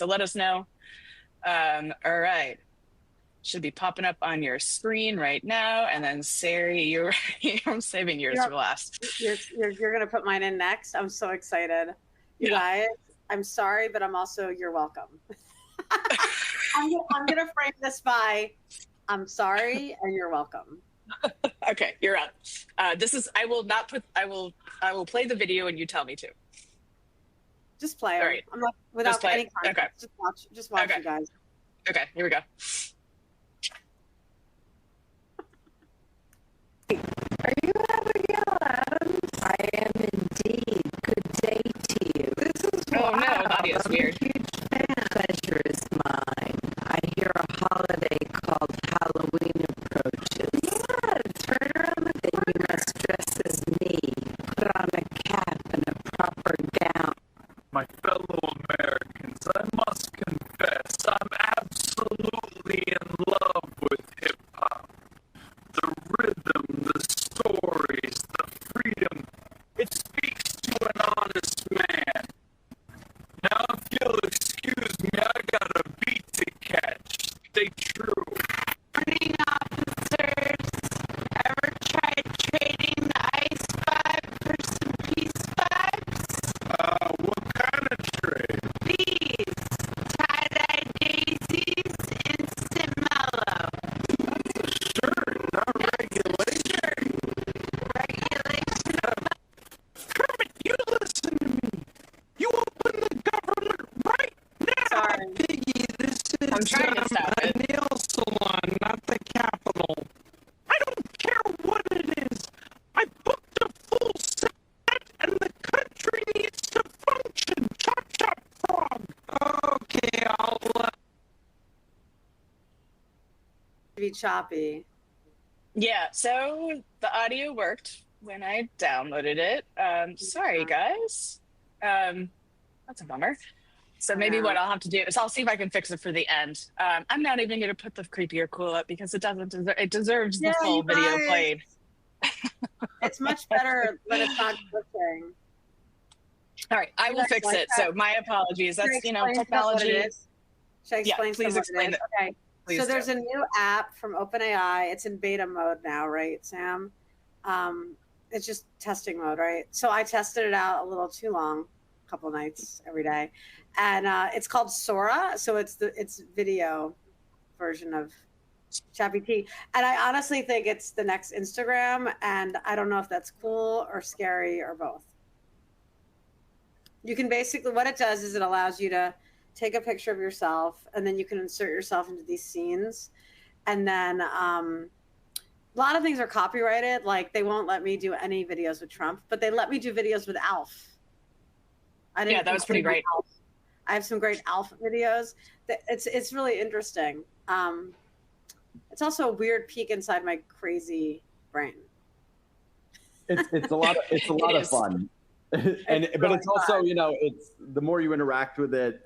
So let us know. All right. Should be popping up on your screen right now. And then Sari, you're I'm saving yours for last. You're gonna put mine in next. I'm so excited. You guys, I'm sorry, but I'm also you're welcome. I'm gonna frame this by I'm sorry and you're welcome. Okay, you're up. I will play the video and you tell me to. Just play them. Right. I'm not without any context. Okay. Just watch you guys. Okay, here we go. Are you Abigail Adams? I am indeed. Good day to you. This is oh no, audio's weird. Huge fan. Pleasure is mine. I hear a holiday called Halloween approaches. Yeah, turn around the corner. Then you must dress as me. Put on a cap and a proper gown. My fellow Americans, I must confess, I'm absolutely in love with hip-hop. The rhythm, the stories, the freedom, it speaks to an honest man. Now, if you'll excuse me, I got a beat to catch. Stay true. Morning, officers. Ever tried trading the ice vibe for some peace vibes? What kind of trade? These tie-dye daisies, instant mellow. Sure, not regulation. Regulation. Kermit, you listen to me. You open the government right now. Sorry. Piggy, this is I'm trying to stop a it. nail salon, not the Capitol. I don't care what it is. I booked a full set, and the country needs to function. Chop, chop, frog. Okay, I'll... Be choppy. Yeah, so the audio worked when I downloaded it. Sorry guys. That's a bummer. So maybe what I'll have to do is I'll see if I can fix it for the end. I'm not even going to put the creepy or cool up because it doesn't deserve, it deserves the full video played. It's much better when it's not glitching. All right, I will fix it. So my apologies. That's, you know, technology. Should I explain please explain it. Okay. Please so there's a new app from OpenAI. It's in beta mode now, right, Sam? It's just testing mode, right? So I tested it out a little too long, a couple nights every day, and it's called Sora. So it's video version of ChatGPT, and I honestly think it's the next Instagram, and I don't know if that's cool or scary or both. You can basically, what it does is it allows you to take a picture of yourself, and then you can insert yourself into these scenes. And then a lot of things are copyrighted. Like they won't let me do any videos with Trump, but they let me do videos with Alf. Yeah, that was pretty great. Alf. I have some great Alf videos. It's really interesting. It's also a weird peek inside my crazy brain. It's a lot of fun. But it's also, you know, it's the more you interact with it.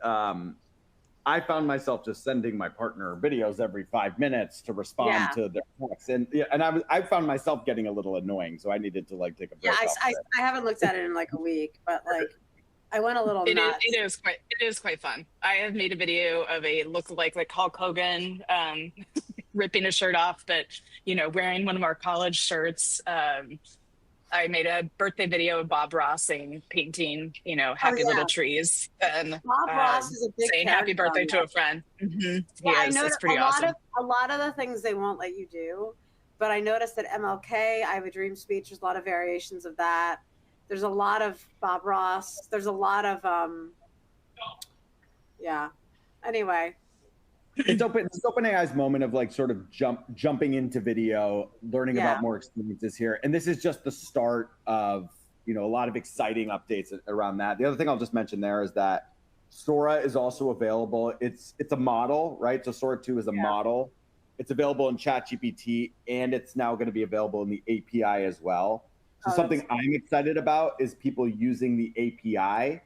I found myself just sending my partner videos every 5 minutes to respond to their texts, and I found myself getting a little annoying, so I needed to like take a break. I haven't looked at it in like a week, but like I went a little nuts. It is quite fun. I have made a video of a look-alike like Hulk Hogan ripping his shirt off, but you know, wearing one of our college shirts. I made a birthday video of Bob Ross painting, you know, happy little trees, and Bob Ross is a big saying happy birthday to a friend. Yeah, I noticed it's pretty awesome. A lot of the things they won't let you do, but I noticed that MLK, I Have a Dream speech, there's a lot of variations of that. There's a lot of Bob Ross. There's a lot of, yeah. Anyway. It's OpenAI's moment of like sort of jumping into video, learning about more experiences here. And this is just the start of, you know, a lot of exciting updates around that. The other thing I'll just mention there is that Sora is also available. It's a model, right? So Sora 2 is a model. It's available in ChatGPT, and it's now going to be available in the API as well. So something I'm excited about is people using the API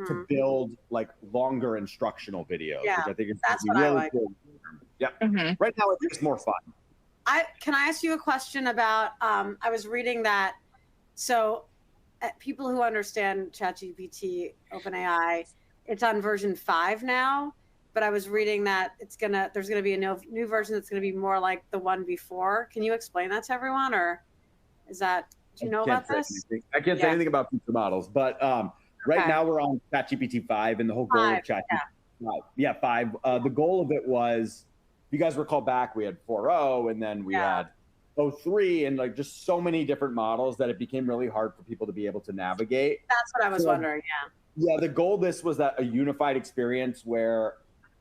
to build like longer instructional videos, which I think is really cool. Yeah. Right now it's just more fun. Can I ask you a question about, I was reading that, so people who understand ChatGPT, OpenAI, it's on version 5 now, but I was reading that there's gonna be a new version that's gonna be more like the one before. Can you explain that to everyone, or do you know about this? I can't say anything about future models, but right now we're on ChatGPT 5, and the whole goal of ChatGPT 5. The goal of it was, if you guys recall back, we had 4.0, and then we had 0.3, and like just so many different models that it became really hard for people to be able to navigate. That's what I was wondering. Yeah, the goal of this was that a unified experience where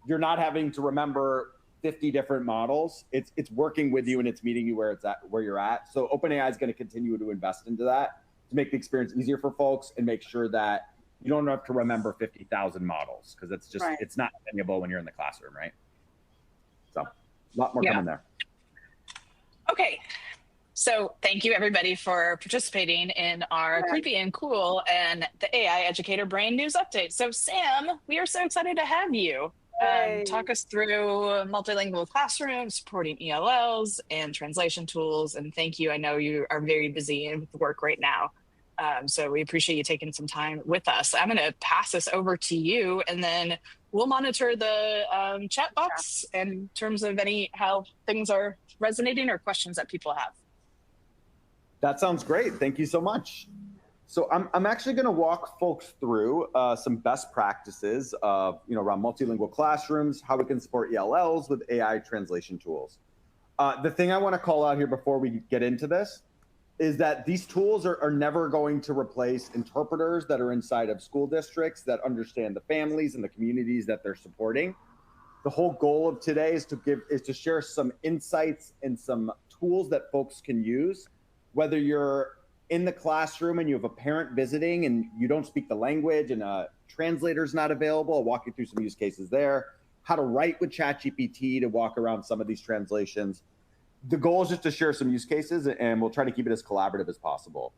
you're not having to remember 50 different models. It's working with you and it's meeting you where you're at. So OpenAI is going to continue to invest into that to make the experience easier for folks and make sure that you don't have to remember 50,000 models, because it's just it's not attainable when you're in the classroom, right? So a lot more coming there. Okay. So thank you everybody for participating in our creepy and cool and the AI Educator Brain news update. So Sam, we are so excited to have you. Talk us through multilingual classrooms, supporting ELLs and translation tools. And thank you. I know you are very busy with work right now. So we appreciate you taking some time with us. I'm going to pass this over to you, and then we'll monitor the chat box in terms of how things are resonating or questions that people have. That sounds great. Thank you so much. So I'm actually going to walk folks through some best practices of, around multilingual classrooms, how we can support ELLs with AI translation tools. The thing I want to call out here before we get into this is that these tools are never going to replace interpreters that are inside of school districts that understand the families and the communities that they're supporting. The whole goal of today is to share some insights and some tools that folks can use, whether you're in the classroom and you have a parent visiting and you don't speak the language and a translator's not available. I'll walk you through some use cases there, how to write with ChatGPT to walk around some of these translations. The goal is just to share some use cases, and we'll try to keep it as collaborative as possible.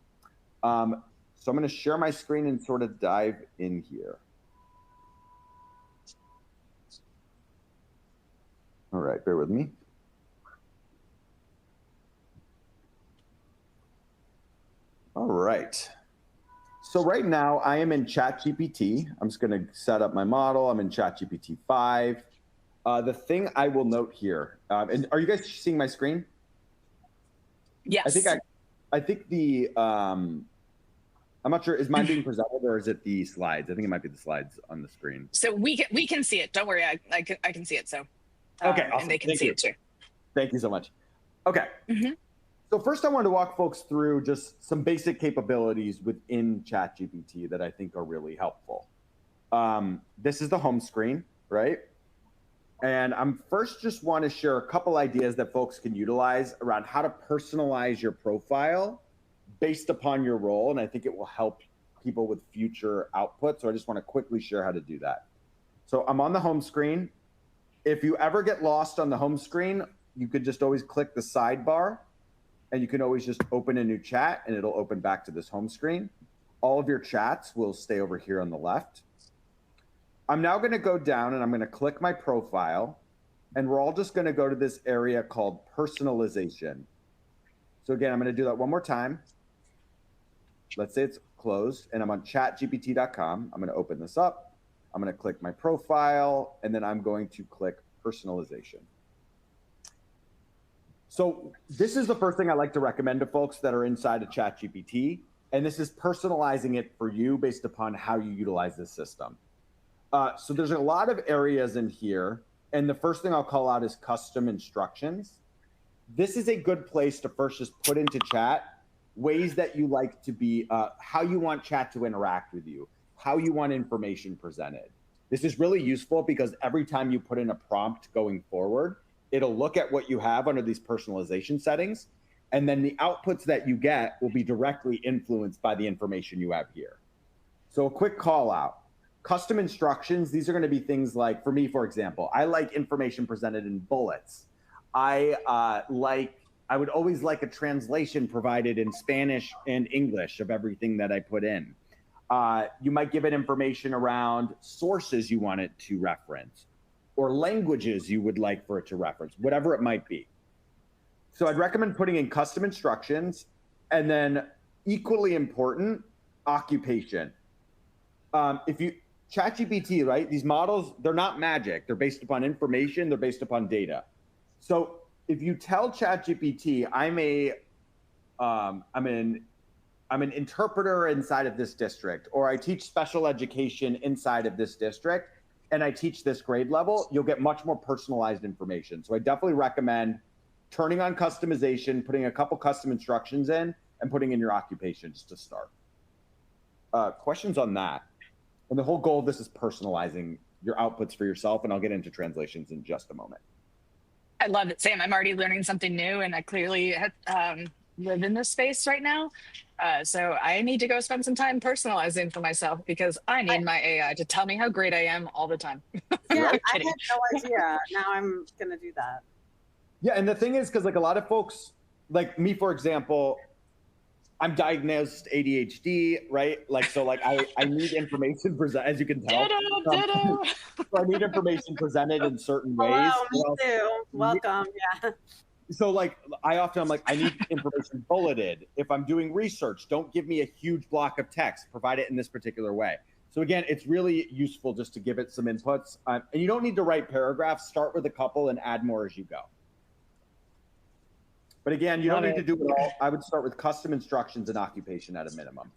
So I'm going to share my screen and sort of dive in here. All right, bear with me. All right. So right now I am in ChatGPT. I'm just going to set up my model. I'm in ChatGPT 5. The thing I will note here, and are you guys seeing my screen? Yes. I think I'm not sure, is mine being presented or is it the slides? I think it might be the slides on the screen. So we can see it. Don't worry, I can see it. So okay, awesome. And they can see it too. Thank you so much. Okay. So first I wanted to walk folks through just some basic capabilities within ChatGPT that I think are really helpful. This is the home screen, right? And I'm first just want to share a couple ideas that folks can utilize around how to personalize your profile based upon your role. And I think it will help people with future output. So I just want to quickly share how to do that. So I'm on the home screen. If you ever get lost on the home screen, you could just always click the sidebar, and you can always just open a new chat and it'll open back to this home screen. All of your chats will stay over here on the left. I'm now going to go down and I'm going to click my profile, and we're all just going to go to this area called personalization. So again, I'm going to do that one more time. Let's say it's closed and I'm on chatgpt.com. I'm going to open this up. I'm going to click my profile, and then I'm going to click personalization. So this is the first thing I like to recommend to folks that are inside of ChatGPT, and this is personalizing it for you based upon how you utilize this system. So there's a lot of areas in here, and the first thing I'll call out is custom instructions. This is a good place to first just put into chat ways that you like to be, how you want chat to interact with you, how you want information presented. This is really useful because every time you put in a prompt going forward, it'll look at what you have under these personalization settings, and then the outputs that you get will be directly influenced by the information you have here. So a quick call out. Custom instructions, these are going to be things like, for me, for example, I like information presented in bullets. I would always like a translation provided in Spanish and English of everything that I put in. You might give it information around sources you want it to reference, or languages you would like for it to reference, whatever it might be. So I'd recommend putting in custom instructions, and then equally important, occupation. ChatGPT, right? These models, they're not magic. They're based upon information. They're based upon data. So if you tell ChatGPT, I'm an interpreter inside of this district, or I teach special education inside of this district, and I teach this grade level, you'll get much more personalized information. So I definitely recommend turning on customization, putting a couple custom instructions in, and putting in your occupation just to start. Questions on that? And the whole goal of this is personalizing your outputs for yourself, and I'll get into translations in just a moment. I love it, Sam. I'm already learning something new, and I clearly live in this space right now. So I need to go spend some time personalizing for myself, because I need my AI to tell me how great I am all the time. Yeah, I Kidding. had no idea. Now I'm gonna do that. Yeah, and the thing is, because like a lot of folks, like me, for example, I'm diagnosed ADHD, right? Like, so like I need information present, as you can tell. Ditto. So I need information presented in certain ways. Hello, me too. Welcome. Yeah. So like I'm like, I need information bulleted. If I'm doing research, don't give me a huge block of text, provide it in this particular way. So again, it's really useful just to give it some inputs. And you don't need to write paragraphs, start with a couple and add more as you go. But again, you don't need to do it all. I would start with custom instructions and occupation at a minimum.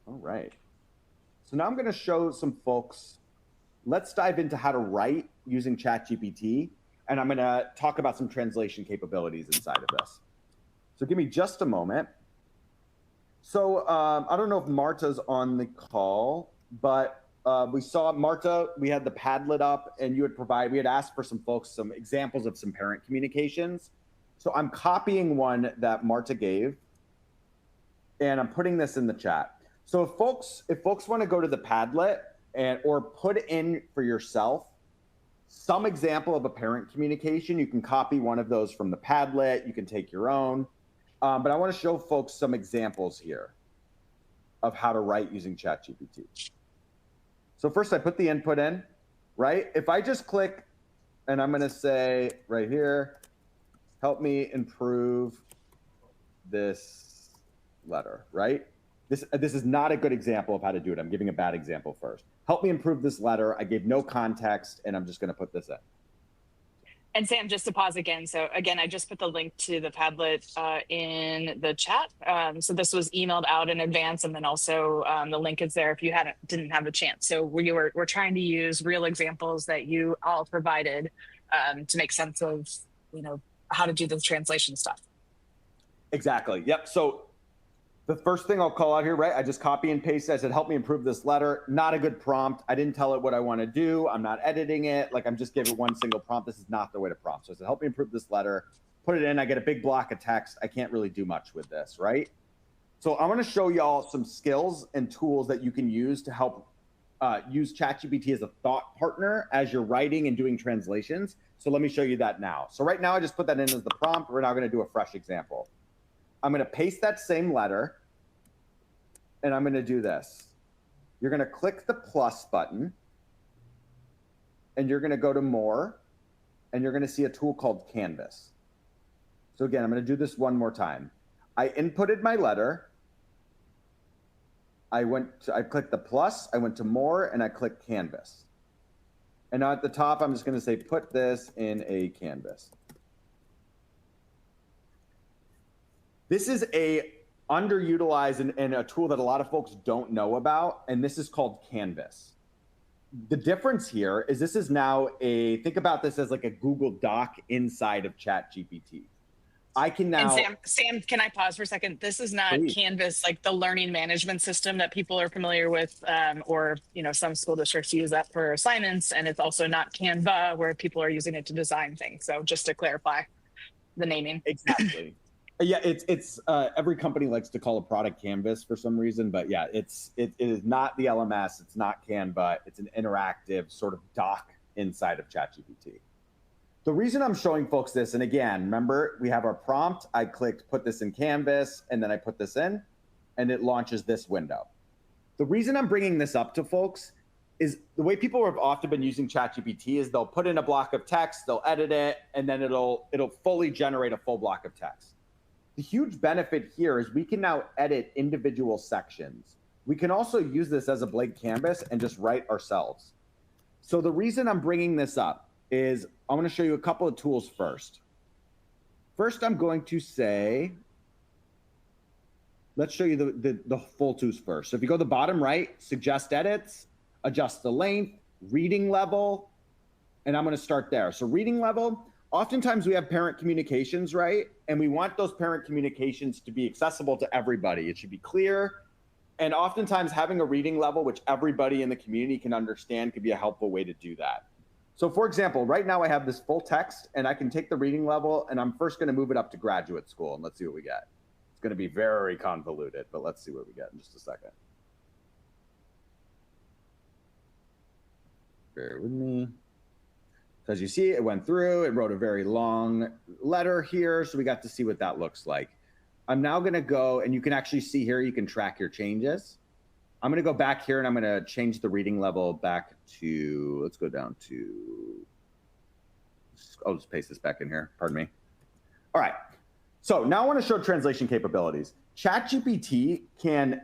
All right. So now I'm going to show some folks. Let's dive into how to write using ChatGPT. And I'm going to talk about some translation capabilities inside of this. So give me just a moment. So I don't know if Marta's on the call, but we saw Marta, we had the Padlet up, and we had asked for some folks some examples of some parent communications. So I'm copying one that Marta gave, and I'm putting this in the chat. So if folks want to go to the Padlet or put in for yourself some example of a parent communication, you can copy one of those from the Padlet, you can take your own. But I want to show folks some examples here of how to write using ChatGPT. So first I put the input in, right? If I just click, and I'm going to say right here, help me improve this letter, right? This is not a good example of how to do it. I'm giving a bad example first. Help me improve this letter. I gave no context, and I'm just going to put this in. And Sam, just to pause again. So again, I just put the link to the Padlet in the chat. So this was emailed out in advance, and then also the link is there if you didn't have a chance. So we're trying to use real examples that you all provided to make sense of how to do the translation stuff. Exactly. Yep. So the first thing I'll call out here, right? I just copy and paste. I said, help me improve this letter. Not a good prompt. I didn't tell it what I want to do. I'm not editing it. Like I'm just giving one single prompt. This is not the way to prompt. So I said, help me improve this letter. Put it in. I get a big block of text. I can't really do much with this, right? So I'm going to show y'all some skills and tools that you can use to help use ChatGPT as a thought partner as you're writing and doing translations. So let me show you that now. So right now I just put that in as the prompt. We're now going to do a fresh example. I'm going to paste that same letter, and I'm going to do this. You're going to click the plus button, and you're going to go to more, and you're going to see a tool called Canvas. So again, I'm going to do this one more time. I inputted my letter. I clicked the plus, I went to more, and I clicked Canvas. And now at the top, I'm just going to say, put this in a canvas. This is a underutilized and a tool that a lot of folks don't know about, and this is called Canvas. The difference here is this is now think about this as like a Google Doc inside of ChatGPT. I can now. And Sam, can I pause for a second? This is not Please. Canvas, like the learning management system that people are familiar with, or some school districts use that for assignments, and it's also not Canva, where people are using it to design things. So just to clarify the naming. Exactly. Yeah, it's every company likes to call a product Canvas for some reason, but yeah, it is not the LMS, it's not Canva, it's an interactive sort of doc inside of ChatGPT. The reason I'm showing folks this, and again, remember we have our prompt, I clicked put this in Canvas, and then I put this in, and it launches this window. The reason I'm bringing this up to folks is the way people have often been using ChatGPT is they'll put in a block of text, they'll edit it, and then it'll fully generate a full block of text. The huge benefit here is we can now edit individual sections. we can also use this as a blank canvas and just write ourselves. So the reason I'm bringing this up is I want to show you a couple of tools first. First, I'm going to say, let's show you the full tools first. So if you go to the bottom right, suggest edits, adjust the length, reading level, and I'm going to start there. So reading level, oftentimes we have parent communications, right? And we want those parent communications to be accessible to everybody. It should be clear. And oftentimes having a reading level, which everybody in the community can understand, could be a helpful way to do that. So for example, right now I have this full text and I can take the reading level and I'm first going to move it up to graduate school and let's see what we get. It's going to be very convoluted, but let's see what we get in just a second. Bear with me. So as you see, it went through, it wrote a very long letter here. So we got to see what that looks like. I'm now going to go, and you can actually see here, you can track your changes. I'm going to go back here and I'm going to change the reading level back to, let's go down to, I'll just paste this back in here. Pardon me. All right. So now I want to show translation capabilities. ChatGPT can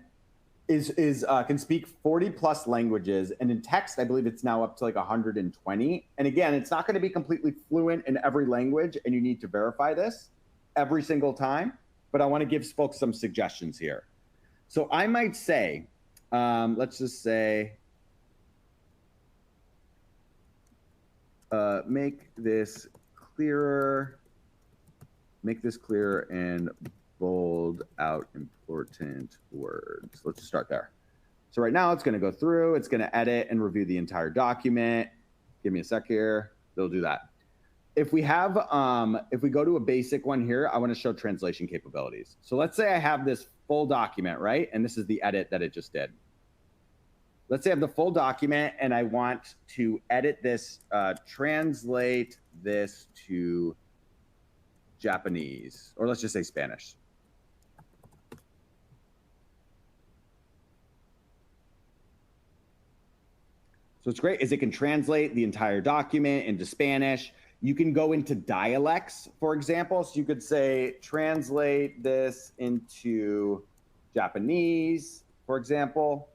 speak 40 plus languages, and in text, I believe it's now up to like 120. And again, it's not going to be completely fluent in every language, and you need to verify this every single time. But I want to give folks some suggestions here. So I might say, let's just say, make this clearer and bold out important words. Let's just start there. So right now it's going to go through, it's going to edit and review the entire document. Give me a sec here. They'll do that. If we have, if we go to a basic one here, I want to show translation capabilities. So let's say I have this full document, right? And this is the edit that it just did. Let's say I have the full document and I want to edit this, translate this to Japanese, or let's just say Spanish. So what's great is it can translate the entire document into Spanish. You can go into dialects, for example. So you could say, translate this into Japanese, for example.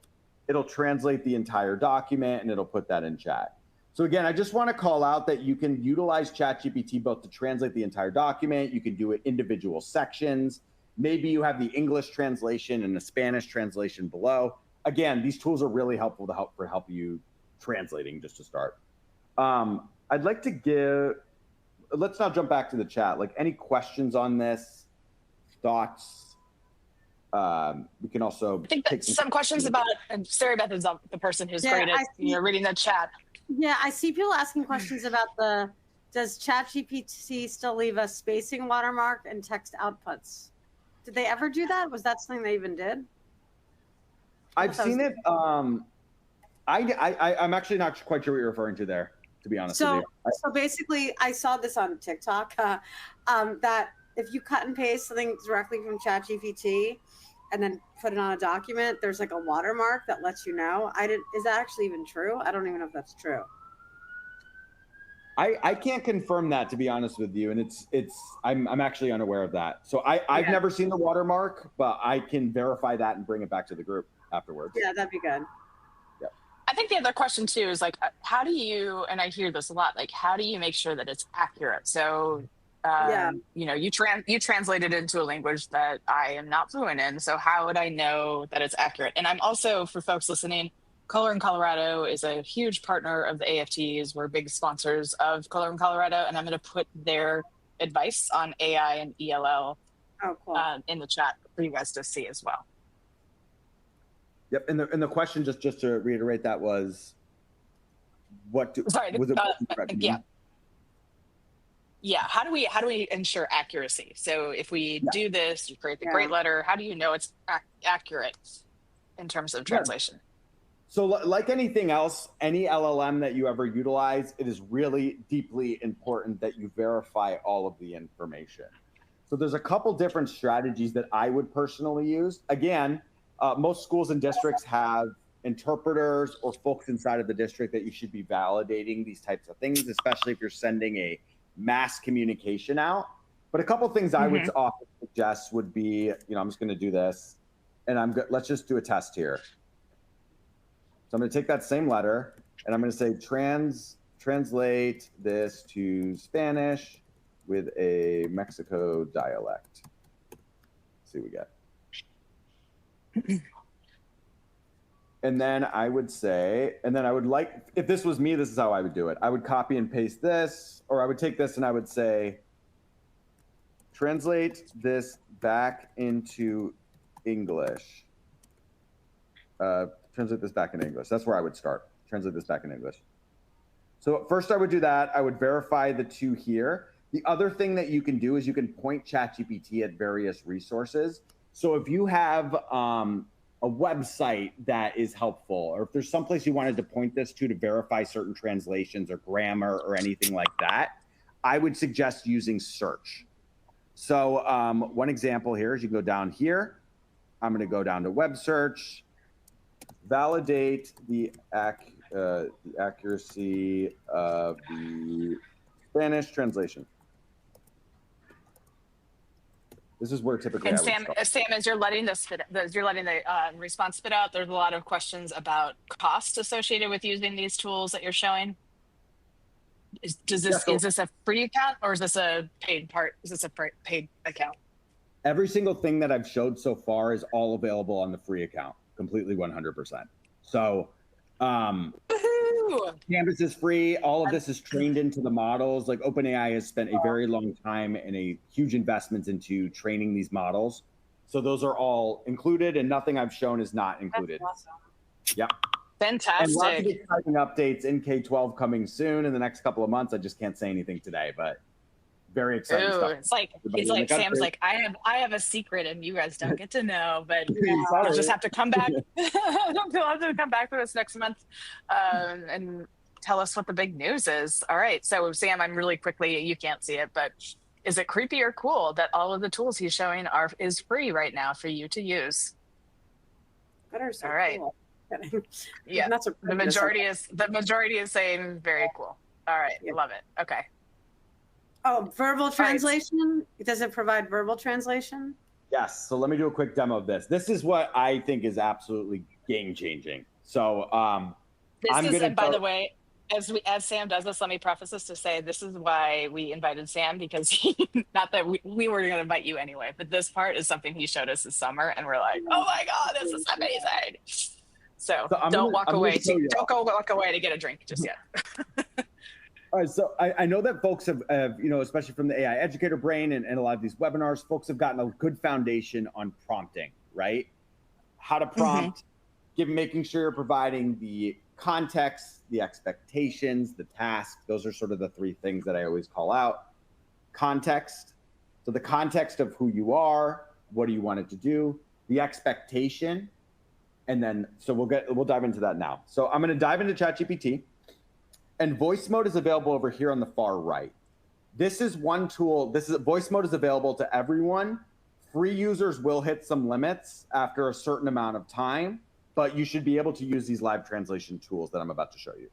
It'll translate the entire document and it'll put that in chat. So again, I just want to call out that you can utilize ChatGPT both to translate the entire document. You can do it individual sections. Maybe you have the English translation and the Spanish translation below. Again, these tools are really helpful to help you translating, just to start. I'd like to give, let's now jump back to the chat. Like, any questions on this, thoughts? We can also I think that some questions about, and Sarah Beth is the person who's great at reading the chat. Yeah, I see people asking questions about does ChatGPT still leave a spacing watermark and text outputs? Did they ever do that? Was that something they even did? I've seen it. I'm actually not quite sure what you're referring to there, to be honest with you. So basically, I saw this on TikTok, that if you cut and paste something directly from ChatGPT and then put it on a document, there's like a watermark that lets you know. Is that actually even true? I don't even know if that's true. I can't confirm that, to be honest with you, and I'm actually unaware of that. So I've never seen the watermark, but I can verify that and bring it back to the group afterwards. Yeah, that'd be good. Yeah. I think the other question too is like, how do you, and I hear this a lot, like, how do you make sure that it's accurate? So you know, you translate it into a language that I am not fluent in. So how would I know that it's accurate? And I'm also, for folks listening, Color in Colorado is a huge partner of the AFTs. We're big sponsors of Color in Colorado, and I'm going to put their advice on AI and ELL in the chat for you guys to see as well. Yep, and the question, just to reiterate, that was, how do we ensure accuracy? So if we do this, you create the great letter, how do you know it's accurate in terms of translation? So like anything else, any LLM that you ever utilize, it is really deeply important that you verify all of the information. So there's a couple different strategies that I would personally use. Again, most schools and districts have interpreters or folks inside of the district that you should be validating these types of things, especially if you're sending a mass communication out. But a couple things I would often suggest would be, I'm just going to do this, and let's just do a test here. So I'm going to take that same letter and I'm going to say translate this to Spanish with a Mexico dialect. Let's see what we get. And then I would say, and then I would like, if this was me, this is how I would do it. I would copy and paste this, or I would take this and I would say, translate this back into English. Translate this back into English. That's where I would start. Translate this back in English. So first I would do that. I would verify the two here. The other thing that you can do is you can point ChatGPT at various resources. So if you have a website that is helpful, or if there's someplace you wanted to point this to verify certain translations or grammar or anything like that, I would suggest using search. So one example here is you go down here. I'm going to go down to web search, validate the accuracy of the Spanish translation. This is where typically and I would start. Sam, as you're letting the response spit out, there's a lot of questions about cost associated with using these tools that you're showing. Is this a free account or is this a paid part? Is this a paid account? Every single thing that I've showed so far is all available on the free account, completely 100%. So Canvas is free. All of this is trained into the models. Like OpenAI has spent a very long time and a huge investment into training these models. So those are all included and nothing I've shown is not included. That's awesome. Yep. Fantastic. And lots of exciting updates in K-12 coming soon in the next couple of months. I just can't say anything today, but very exciting stuff. It's like he's like Sam's like I have a secret and you guys don't get to know, but you'll just have to come back. You'll have to come back to us next month and tell us what the big news is. All right, so Sam, I'm really quickly, you can't see it, but is it creepy or cool that all of the tools he's showing is free right now for you to use? Better so all right. Cool. Yeah, the majority is saying very cool. All right, yeah. Love it. Okay. Oh, verbal translation? Right. Does it provide verbal translation? Yes. So let me do a quick demo of this. This is what I think is absolutely game changing. So by the way, as Sam does this, let me preface this to say this is why we invited Sam, because not that we were going to invite you anyway, but this part is something he showed us this summer, and we're like, oh my god, this is amazing. So don't walk away to get a drink just yet. All right, so I know that folks have, especially from the AI Educator Brain and a lot of these webinars, folks have gotten a good foundation on prompting, right? How to prompt, making sure you're providing the context, the expectations, the task. Those are sort of the three things that I always call out. Context, so the context of who you are, what do you want it to do, the expectation, and then, so we'll dive into that now. So I'm gonna dive into ChatGPT. And voice mode is available over here on the far right. This is one tool. Voice mode is available to everyone. Free users will hit some limits after a certain amount of time, but you should be able to use these live translation tools that I'm about to show you.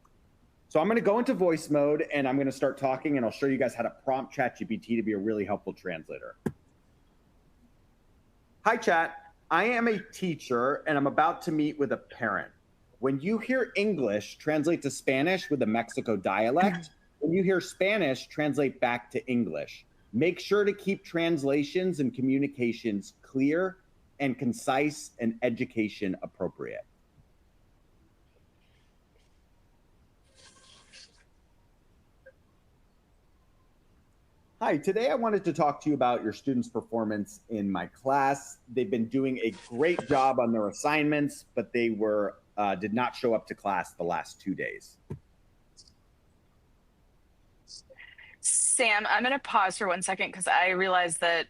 So I'm going to go into voice mode and I'm going to start talking and I'll show you guys how to prompt ChatGPT to be a really helpful translator. Hi, Chat. I am a teacher and I'm about to meet with a parent. When you hear English, translate to Spanish with a Mexico dialect. When you hear Spanish, translate back to English. Make sure to keep translations and communications clear and concise and education appropriate. Hi, today I wanted to talk to you about your students' performance in my class. They've been doing a great job on their assignments, but they did not show up to class the last 2 days. Sam, I'm going to pause for 1 second because I realized that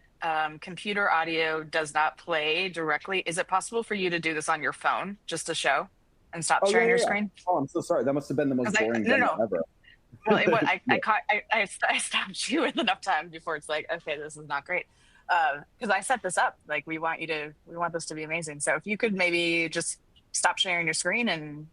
computer audio does not play directly. Is it possible for you to do this on your phone just to show and stop sharing your screen? Oh, I'm so sorry. That must have been the most boring thing ever. Well, I stopped you with enough time before it's like, okay, this is not great. Because I set this up. Like we want this to be amazing. So if you could maybe just stop sharing your screen and